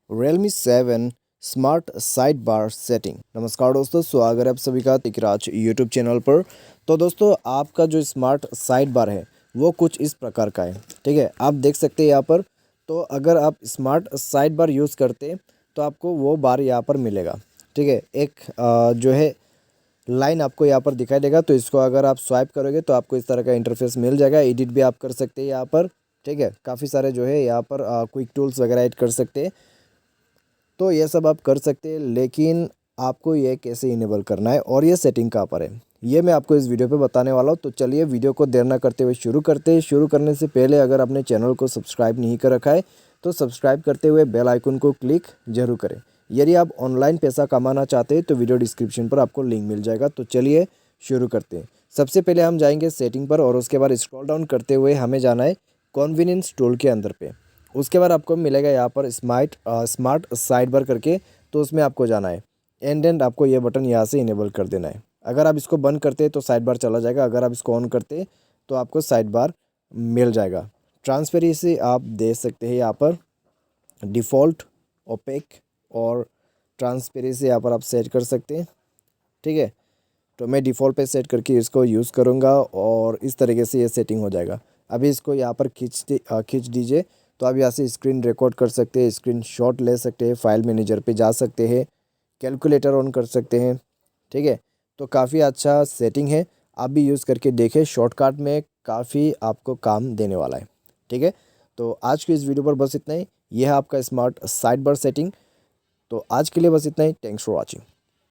Realme 7 smart side bar setting. नमस्कार दोस्तों, स्वागत है आप सभी का तिकराज यूट्यूब चैनल पर। तो दोस्तों, आपका जो स्मार्ट साइड बार है वो कुछ इस प्रकार का है। ठीक है, आप देख सकते हैं यहाँ पर। तो अगर आप स्मार्ट साइड बार यूज़ करते तो आपको वो बार यहाँ पर मिलेगा। ठीक है, एक जो है लाइन आपको यहाँ पर दिखाई देगा। तो इसको अगर आप स्वाइप करोगे तो आपको इस तरह का इंटरफेस मिल जाएगा। एडिट भी आप कर सकते हैं यहाँ पर। ठीक है, काफ़ी सारे जो है यहाँ पर क्विक टूल्स वगैरह ऐड कर सकते हैं। तो ये सब आप कर सकते हैं, लेकिन आपको ये कैसे इनेबल करना है और ये सेटिंग कहाँ पर है, ये मैं आपको इस वीडियो पे बताने वाला हूँ। तो चलिए वीडियो को देर ना करते हुए शुरू करते हैं। शुरू करने से पहले अगर आपने चैनल को सब्सक्राइब नहीं कर रखा है तो सब्सक्राइब करते हुए बेल आइकन को क्लिक जरूर करें। यदि आप ऑनलाइन पैसा कमाना चाहते हैं तो वीडियो डिस्क्रिप्शन पर आपको लिंक मिल जाएगा। तो चलिए शुरू करते हैं। सबसे पहले हम जाएंगे सेटिंग पर और उसके बाद स्क्रॉल डाउन करते हुए हमें जाना है कॉन्वीनियंस टूल के अंदर पे। उसके बाद आपको मिलेगा यहाँ पर स्मार्ट साइड बार करके। तो उसमें आपको जाना है एंड आपको ये बटन यहाँ से इनेबल कर देना है। अगर आप इसको बंद करते तो साइड बार चला जाएगा, अगर आप इसको ऑन करते तो आपको साइड बार मिल जाएगा। ट्रांसपेरेंसी आप दे सकते हैं यहाँ पर, डिफ़ॉल्ट, ओपेक और ट्रांसपेरेंसी यहाँ पर आप सेट कर सकते हैं। ठीक है, तो मैं डिफ़ॉल्ट पे सेट करके इसको यूज़ करूँगा और इस तरीके से ये सेटिंग हो जाएगा। अभी इसको यहाँ पर खींच दीजिए। तो आप यहाँ से स्क्रीन रिकॉर्ड कर सकते हैं, स्क्रीन शॉट ले सकते हैं, फाइल मैनेजर पे जा सकते हैं, कैलकुलेटर ऑन कर सकते हैं। ठीक है, तो काफ़ी अच्छा सेटिंग है, आप भी यूज़ करके देखें। शॉर्टकट में काफ़ी आपको काम देने वाला है। ठीक है, तो आज की इस वीडियो पर बस इतना ही। यह है आपका स्मार्ट साइड बार सेटिंग। तो आज के लिए बस इतना ही। Thanks for watching.